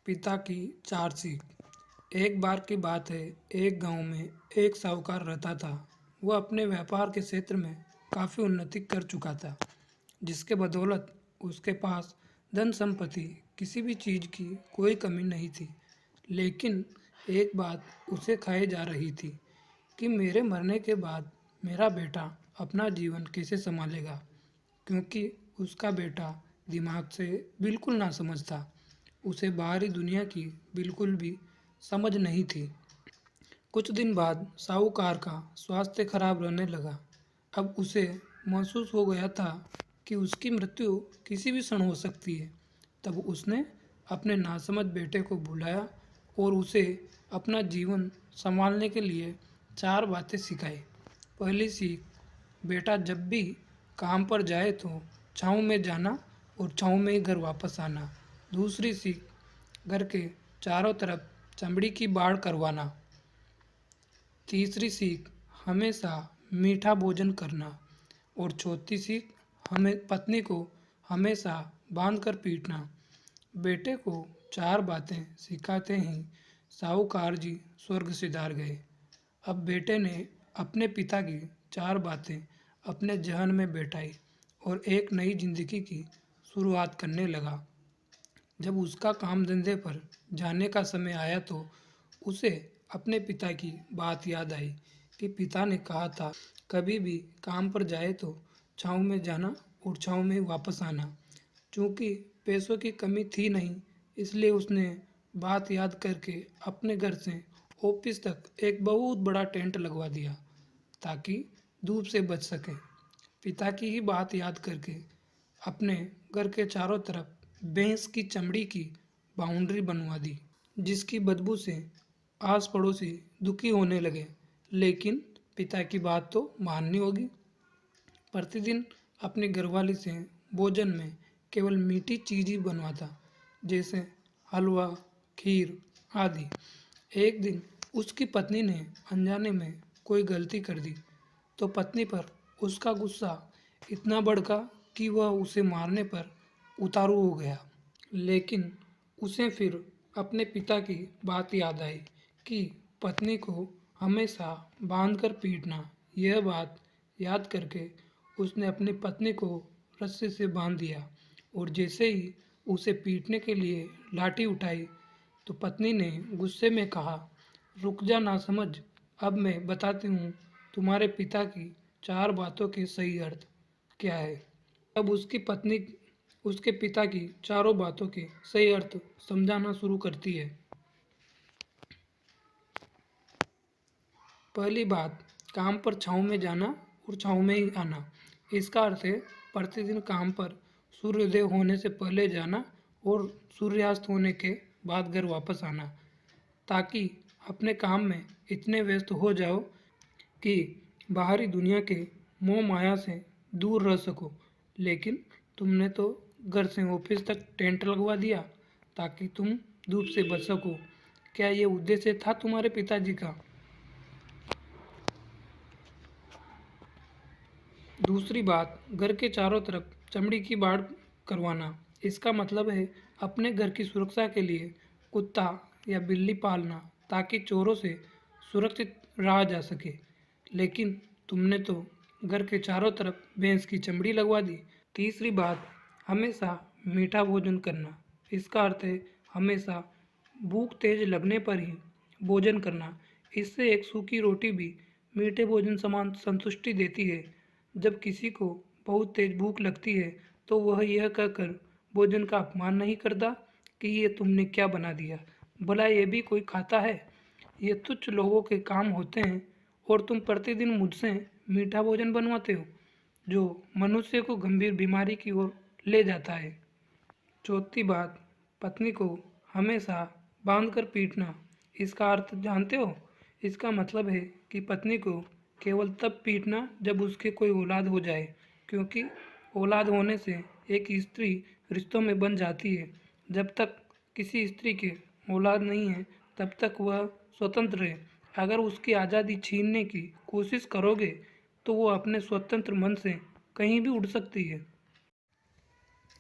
पिता की चार सीख। एक बार की बात है, एक गांव में एक साहूकार रहता था। वह अपने व्यापार के क्षेत्र में काफ़ी उन्नति कर चुका था, जिसके बदौलत उसके पास धन संपत्ति किसी भी चीज़ की कोई कमी नहीं थी। लेकिन एक बात उसे खाई जा रही थी कि मेरे मरने के बाद मेरा बेटा अपना जीवन कैसे संभालेगा, क्योंकि उसका बेटा दिमाग से बिल्कुल ना समझ था। उसे बाहरी दुनिया की बिल्कुल भी समझ नहीं थी। कुछ दिन बाद साहूकार का स्वास्थ्य खराब रहने लगा। अब उसे महसूस हो गया था कि उसकी मृत्यु किसी भी क्षण हो सकती है। तब उसने अपने नासमझ बेटे को बुलाया और उसे अपना जीवन संभालने के लिए चार बातें सिखाई। पहली सीख, बेटा जब भी काम पर जाए तो छाँव में जाना और छाँव में ही घर वापस आना। दूसरी सीख, घर के चारों तरफ चमड़ी की बाड़ करवाना। तीसरी सीख, हमेशा मीठा भोजन करना। और चौथी सीख, हमें पत्नी को हमेशा बांध कर पीटना। बेटे को चार बातें सिखाते ही साहूकार जी स्वर्ग सिधार गए। अब बेटे ने अपने पिता की चार बातें अपने जहन में बैठाई और एक नई जिंदगी की शुरुआत करने लगा। जब उसका काम धंधे पर जाने का समय आया तो उसे अपने पिता की बात याद आई कि पिता ने कहा था, कभी भी काम पर जाए तो छाँव में जाना और छाँव में वापस आना। चूँकि पैसों की कमी थी नहीं, इसलिए उसने बात याद करके अपने घर से ऑफिस तक एक बहुत बड़ा टेंट लगवा दिया ताकि धूप से बच सके। पिता की ही बात याद करके अपने घर के चारों तरफ भैंस की चमड़ी की बाउंड्री बनवा दी, जिसकी बदबू से आस पड़ोसी दुखी होने लगे। लेकिन पिता की बात तो माननी होगी। प्रतिदिन अपनी घरवाली से भोजन में केवल मीठी चीज़ ही बनवाता, जैसे हलवा, खीर आदि। एक दिन उसकी पत्नी ने अनजाने में कोई गलती कर दी तो पत्नी पर उसका गुस्सा इतना भड़का कि वह उसे मारने पर उतारू हो गया। लेकिन उसे फिर अपने पिता की बात याद आई कि पत्नी को हमेशा बांधकर पीटना। यह बात याद करके उसने अपनी पत्नी को रस्सी से बांध दिया और जैसे ही उसे पीटने के लिए लाठी उठाई तो पत्नी ने गुस्से में कहा, रुक जा नासमझ, अब मैं बताती हूँ तुम्हारे पिता की चार बातों के सही अर्थ क्या है। अब उसकी पत्नी उसके पिता की चारों बातों के सही अर्थ समझाना शुरू करती है। पहली बात, काम पर छाँव में जाना और छाँव में ही आना। इसका अर्थ है प्रतिदिन काम पर सूर्योदय होने से पहले जाना और सूर्यास्त होने के बाद घर वापस आना, ताकि अपने काम में इतने व्यस्त हो जाओ कि बाहरी दुनिया के मोह माया से दूर रह सको। लेकिन तुमने तो घर से ऑफिस तक टेंट लगवा दिया ताकि तुम धूप से बच सको। क्या ये उद्देश्य था तुम्हारे पिताजी का? दूसरी बात, घर के चारों तरफ चमड़ी की बाड़ करवाना। इसका मतलब है अपने घर की सुरक्षा के लिए कुत्ता या बिल्ली पालना ताकि चोरों से सुरक्षित रहा जा सके। लेकिन तुमने तो घर के चारों तरफ भैंस की चमड़ी लगवा दी। तीसरी बात, हमेशा मीठा भोजन करना। इसका अर्थ है हमेशा भूख तेज लगने पर ही भोजन करना। इससे एक सूखी रोटी भी मीठे भोजन समान संतुष्टि देती है। जब किसी को बहुत तेज भूख लगती है तो वह यह कहकर भोजन का अपमान नहीं करता कि ये तुमने क्या बना दिया, भला ये भी कोई खाता है। ये तुच्छ लोगों के काम होते हैं और तुम प्रतिदिन मुझसे मीठा भोजन बनवाते हो, जो मनुष्य को गंभीर बीमारी की ओर ले जाता है। चौथी बात, पत्नी को हमेशा बांधकर पीटना। इसका अर्थ जानते हो? इसका मतलब है कि पत्नी को केवल तब पीटना जब उसके कोई औलाद हो जाए, क्योंकि औलाद होने से एक स्त्री रिश्तों में बन जाती है। जब तक किसी स्त्री के औलाद नहीं है तब तक वह स्वतंत्र है। अगर उसकी आज़ादी छीनने की कोशिश करोगे तो वो अपने स्वतंत्र मन से कहीं भी उड़ सकती है।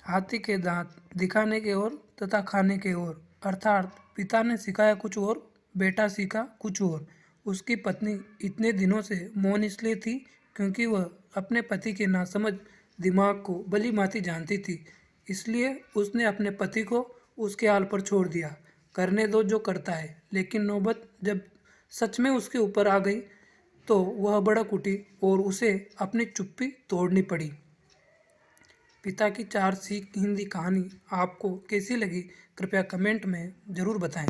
हाथी के दांत दिखाने के ओर तथा खाने के ओर। अर्थात पिता ने सिखाया कुछ और, बेटा सीखा कुछ और। उसकी पत्नी इतने दिनों से मौन इसलिए थी क्योंकि वह अपने पति के नासमझ दिमाग को भली भांति जानती थी। इसलिए उसने अपने पति को उसके हाल पर छोड़ दिया, करने दो जो करता है। लेकिन नौबत जब सच में उसके ऊपर आ गई तो वह भड़क उठी और उसे अपनी चुप्पी तोड़नी पड़ी। पिता की 4 सीख हिंदी कहानी आपको कैसी लगी, कृपया कमेंट में ज़रूर बताएं।